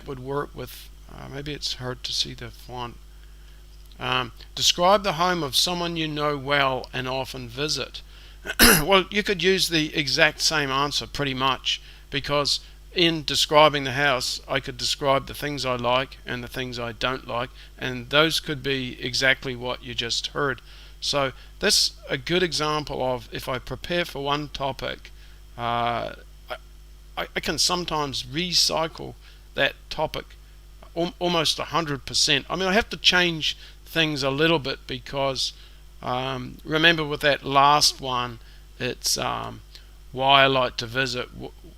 Speaker 1: would work with, maybe it's hard to see the font. Describe the home of someone you know well and often visit. Well, you could use the exact same answer pretty much, because in describing the house I could describe the things I like and the things I don't like, and those could be exactly what you just heard. So that's a good example of, if I prepare for one topic, I can sometimes recycle that topic almost 100%. I mean, I have to change things a little bit because remember with that last one, it's why I like to visit,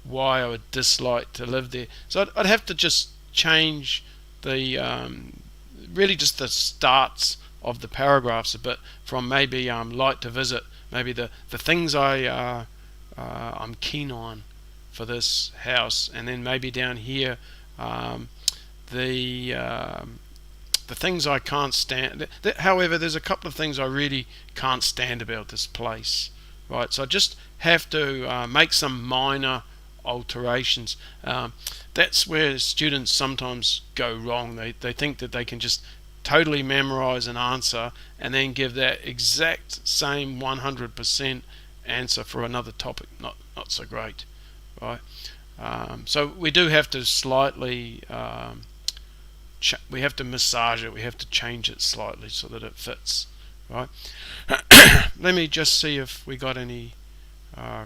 Speaker 1: why I would dislike to live there. So I'd have to just change the really just the starts of the paragraphs a bit, from maybe like to visit, maybe the things I'm keen on for this house, and then maybe down here the things I can't stand. However, there's a couple of things I really can't stand about this place, right? So I just have to make some minor alterations. That's where students sometimes go wrong. They think that they can just totally memorize an answer and then give that exact same 100% answer for another topic. Not so great, right? So we do have to slightly we have to massage it, we have to change it slightly so that it fits, right? Let me just see if we got any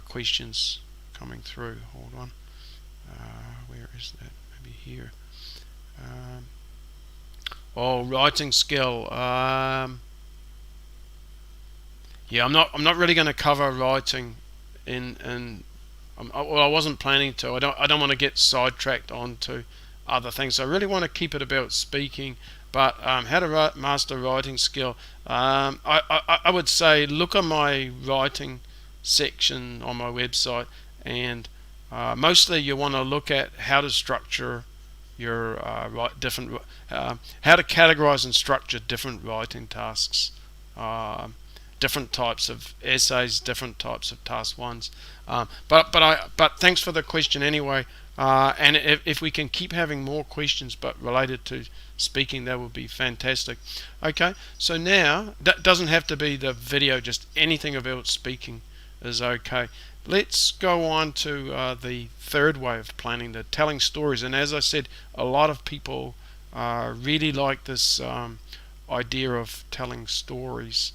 Speaker 1: questions coming through. Hold on. Where is that? Maybe here. Writing skill. Yeah, I'm not really going to cover writing well, I wasn't planning to. I don't want to get sidetracked onto other things. So I really want to keep it about speaking. But how to master writing skill. I would say look at my writing section on my website, and mostly you want to look at how to structure your how to categorize and structure different writing tasks, different types of essays, different types of task ones. But thanks for the question anyway. And if we can keep having more questions but related to speaking, that would be fantastic. Okay, so now that doesn't have to be the video, just anything about speaking is okay. Let's go on to the third way of planning, the telling stories. And as I said, a lot of people really like this idea of telling stories.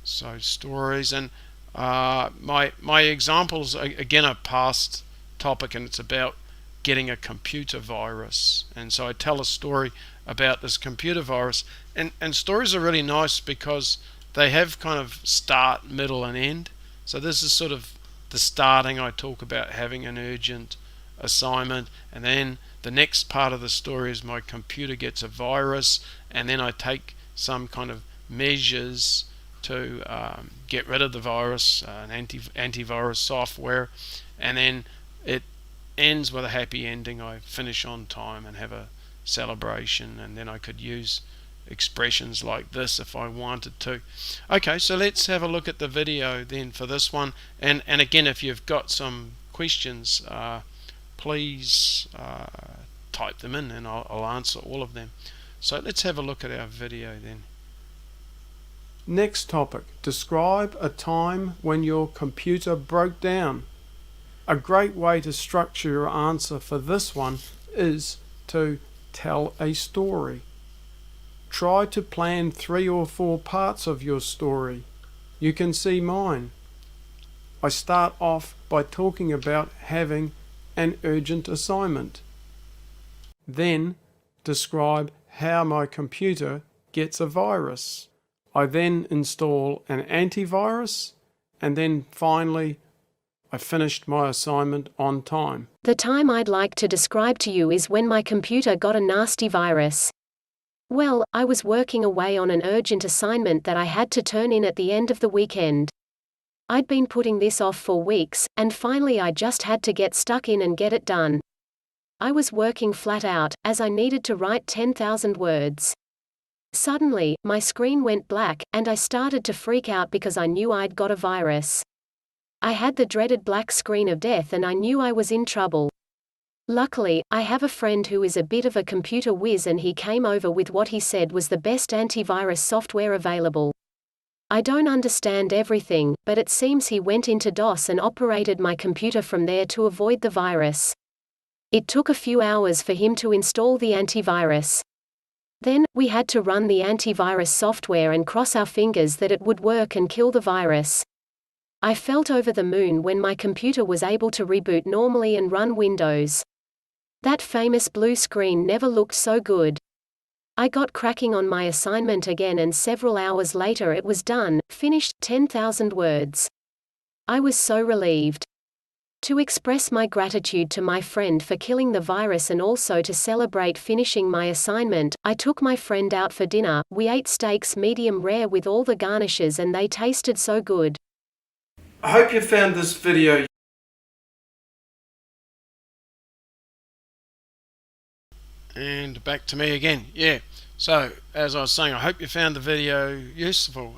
Speaker 1: So stories, and my examples again are past topic, and it's about getting a computer virus. And so I tell a story about this computer virus, and stories are really nice because they have kind of start, middle and end. So this is sort of the starting. I talk about having an urgent assignment, and then the next part of the story is my computer gets a virus, and then I take some kind of measures to get rid of the virus, an antivirus software, and then it ends with a happy ending. I finish on time and have a celebration, and then I could use expressions like this if I wanted to. Okay, so let's have a look at the video then for this one, and again, if you've got some questions, please type them in and I'll answer all of them. So let's have a look at our video then.
Speaker 2: Next topic, describe a time when your computer broke down. A great way to structure your answer for this one is to tell a story. Try to plan 3 or 4 parts of your story. You can see mine. I start off by talking about having an urgent assignment. Then describe how my computer gets a virus. I then install an antivirus, and then finally I finished my assignment on time.
Speaker 3: The time I'd like to describe to you is when my computer got a nasty virus. Well, I was working away on an urgent assignment that I had to turn in at the end of the weekend. I'd been putting this off for weeks, and finally I just had to get stuck in and get it done. I was working flat out, as I needed to write 10,000 words. Suddenly, my screen went black, and I started to freak out because I knew I'd got a virus. I had the dreaded black screen of death and I knew I was in trouble. Luckily, I have a friend who is a bit of a computer whiz and he came over with what he said was the best antivirus software available. I don't understand everything, but it seems he went into DOS and operated my computer from there to avoid the virus. It took a few hours for him to install the antivirus. Then, we had to run the antivirus software and cross our fingers that it would work and kill the virus. I felt over the moon when my computer was able to reboot normally and run Windows. That famous blue screen never looked so good. I got cracking on my assignment again and several hours later it was done, finished, 10,000 words. I was so relieved. To express my gratitude to my friend for killing the virus and also to celebrate finishing my assignment, I took my friend out for dinner. We ate steaks medium rare with all the garnishes and they tasted so good.
Speaker 2: I hope you found this video
Speaker 1: And back to me again. Yeah, so as I was saying, I hope you found the video useful.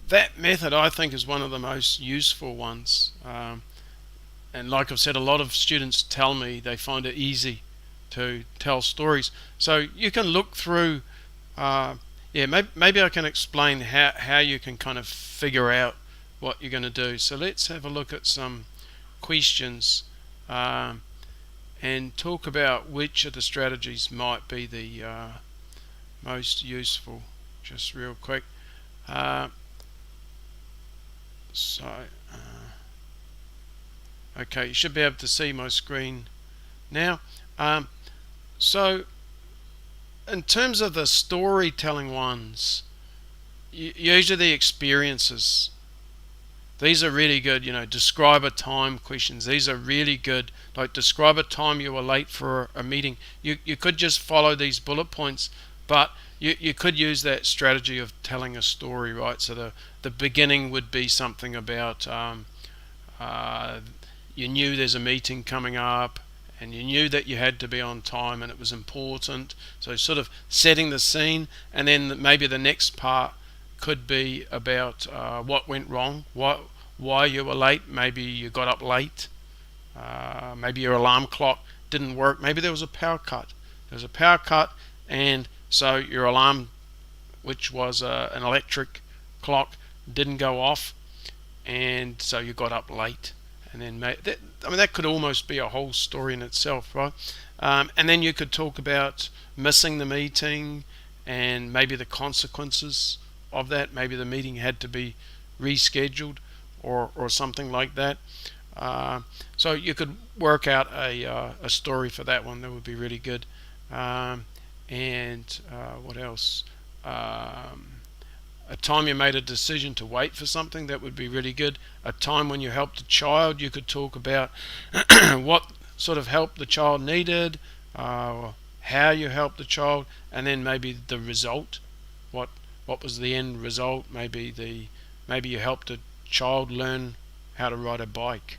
Speaker 1: That method I think is one of the most useful ones, and like I've said, a lot of students tell me they find it easy to tell stories. So you can look through, maybe I can explain how you can kind of figure out what you're going to do. So let's have a look at some questions and talk about which of the strategies might be the most useful, just real quick. Okay, you should be able to see my screen now. So in terms of the storytelling ones, usually the experiences, these are really good. Describe a time questions, these are really good. Like, describe a time you were late for a meeting. You could just follow these bullet points, but you could use that strategy of telling a story, right? So the beginning would be something about you knew there's a meeting coming up and you knew that you had to be on time and it was important, so sort of setting the scene. And then maybe the next part could be about what went wrong, why you were late. Maybe you got up late, maybe your alarm clock didn't work, maybe there was a power cut. And so your alarm, which was an electric clock, didn't go off, and so you got up late. And then that could almost be a whole story in itself, right? And then you could talk about missing the meeting and maybe the consequences of that. Maybe the meeting had to be rescheduled or something like that. So you could work out a story for that one. That would be really good. And what else? A time you made a decision to wait for something, that would be really good. A time when you helped a child, you could talk about what sort of help the child needed, how you helped the child, and then maybe the result. What was the end result? Maybe you helped a child learn how to ride a bike,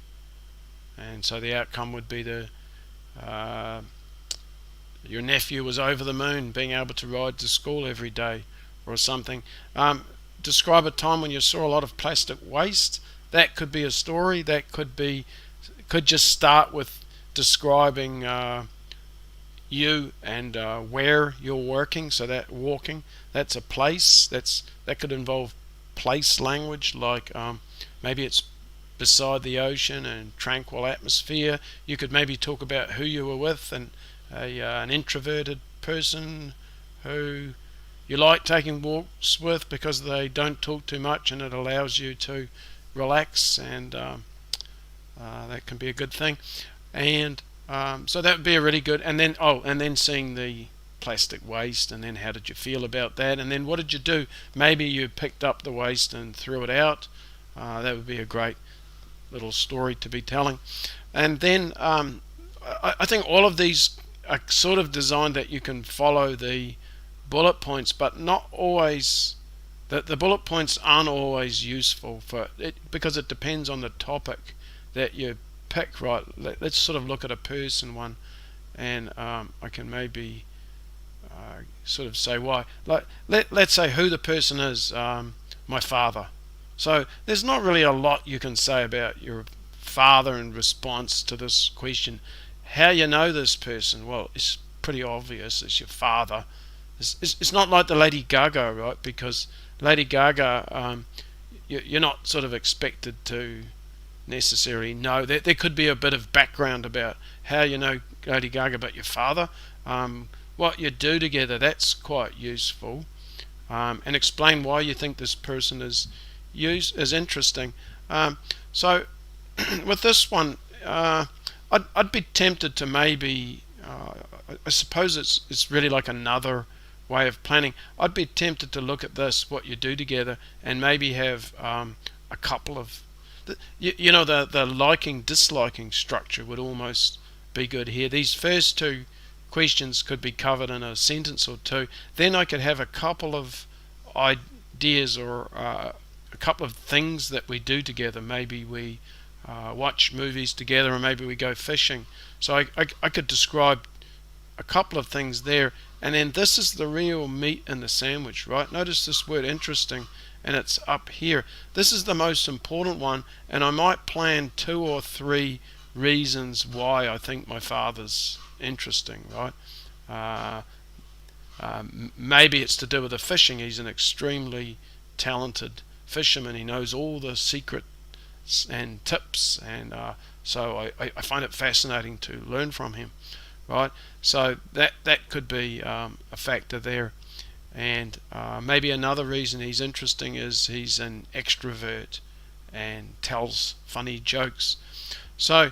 Speaker 1: and so the outcome would be your nephew was over the moon, being able to ride to school every day, or something. Describe a time when you saw a lot of plastic waste. That could be a story. That could just start with describing you and where you're working. So that walking, that's a place. That could involve place language, like maybe it's beside the ocean and tranquil atmosphere. You could maybe talk about who you were with, and an introverted person who you like taking walks with because they don't talk too much and it allows you to relax, and that can be a good thing. And so that would be a really good. And then seeing the plastic waste, and then how did you feel about that, and then what did you do? Maybe you picked up the waste and threw it out. That would be a great little story to be telling. And then I think all of these are sort of designed that you can follow the bullet points, but not always. The bullet points aren't always useful for it, because it depends on the topic that you pick. Right, let's sort of look at a person one, and I can maybe sort of say why. Like let's say who the person is, my father. So there's not really a lot you can say about your father in response to this question. How you know this person? Well, it's pretty obvious. It's your father. It's not like the Lady Gaga, right? Because Lady Gaga, you're not sort of expected to necessarily know. There could be a bit of background about how you know Lady Gaga, but your father, what you do together, that's quite useful. And explain why you think this person is interesting. So with this one, I'd be tempted to maybe, I suppose it's really like another way of planning. I'd be tempted to look at this, what you do together, and maybe have a couple of, the liking disliking structure would almost be good here. These first two questions could be covered in a sentence or two. Then I could have a couple of ideas, or a couple of things that we do together. Maybe we watch movies together, or maybe we go fishing. So I could describe a couple of things there, and then this is the real meat in the sandwich, right? Notice this word interesting, and it's up here. This is the most important one, and I might plan 2 or 3 reasons why I think my father's interesting, right? Maybe it's to do with the fishing. He's an extremely talented fisherman. He knows all the secrets and tips, and so I find it fascinating to learn from him, right? So that could be a factor there. And maybe another reason he's interesting is he's an extrovert and tells funny jokes. So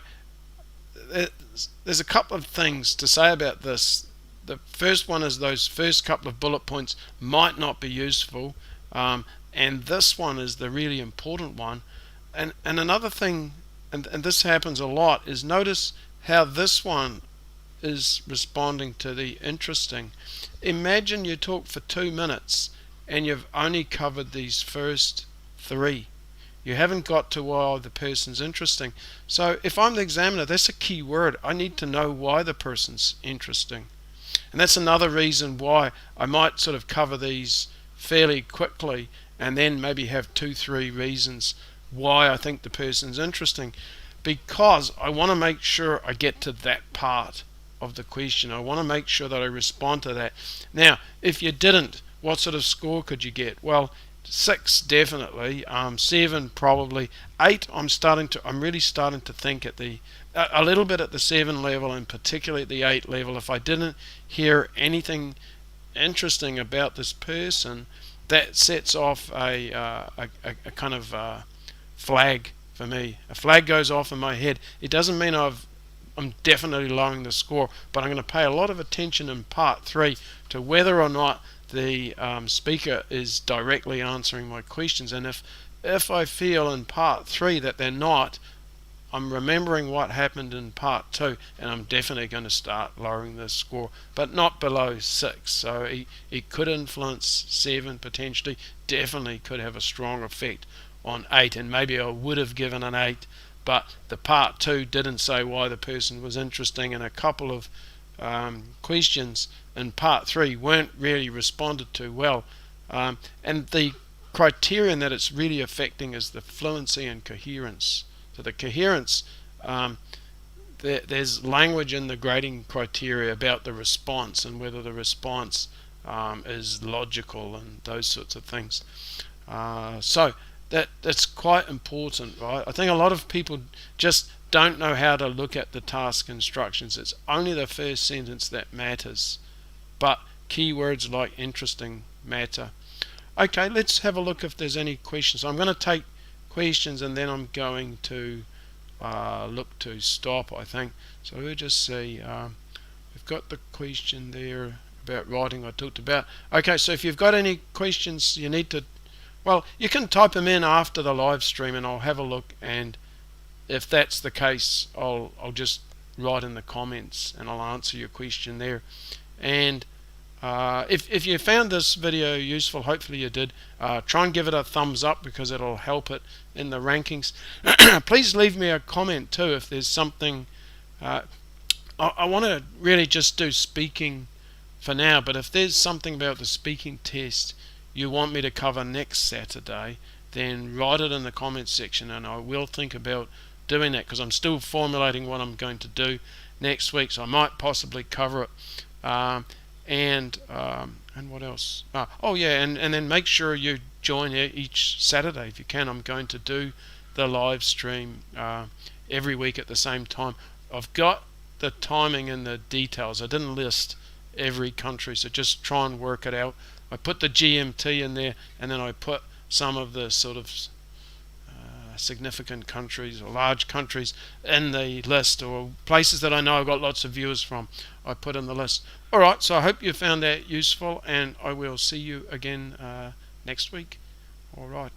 Speaker 1: there's a couple of things to say about this. The first one is those first couple of bullet points might not be useful, and this one is the really important one. And another thing, and this happens a lot, is notice how this one is responding to the interesting. Imagine you talk for 2 minutes and you've only covered these first 3. You haven't got to why the person's interesting. So if I'm the examiner, that's a key word. I need to know why the person's interesting. And that's another reason why I might sort of cover these fairly quickly, and then maybe have 2-3 reasons why I think the person's interesting, because I want to make sure I get to that part of the question. I want to make sure that I respond to that. Now, if you didn't, what sort of score could you get? Well, 6 definitely, 7 probably, 8 I'm really starting to think at a little bit at the 7 level, and particularly at the 8 level. If I didn't hear anything interesting about this person, that sets off a kind of flag for me. A flag goes off in my head. It doesn't mean I'm definitely lowering the score, but I'm going to pay a lot of attention in part 3 to whether or not the speaker is directly answering my questions. And if I feel in part 3 that they're not, I'm remembering what happened in part 2, and I'm definitely going to start lowering the score, but not below 6. So it could influence 7 potentially, definitely could have a strong effect on 8, and maybe I would have given an 8, but the part 2 didn't say why the person was interesting, and a couple of questions in part 3 weren't really responded to well. And the criterion that it's really affecting is the fluency and coherence. So the coherence, there's language in the grading criteria about the response and whether the response is logical and those sorts of things. So that's quite important, right? I think a lot of people just don't know how to look at the task instructions. It's only the first sentence that matters, but keywords like interesting matter. Okay, let's have a look if there's any questions. I'm going to take questions and then I'm going to look to stop, I think. So we'll just see. We've got the question there about writing I talked about. Okay, so if you've got any questions, you need to, well, you can type them in after the live stream and I'll have a look, and if that's the case, I'll just write in the comments and I'll answer your question there. And if you found this video useful, hopefully you did, try and give it a thumbs up because it'll help it in the rankings. Please leave me a comment too if there's something. I want to really just do speaking for now, but if there's something about the speaking test you want me to cover next Saturday, then write it in the comments section and I will think about doing that, because I'm still formulating what I'm going to do next week, so I might possibly cover it. And what else? Oh yeah, and then make sure you join each Saturday if you can. I'm going to do the live stream every week at the same time. I've got the timing and the details. I didn't list every country, so just try and work it out. I put the GMT in there, and then I put some of the sort of significant countries or large countries in the list, or places that I know I've got lots of viewers from, I put in the list. Alright, so I hope you found that useful, and I will see you again next week. Alright.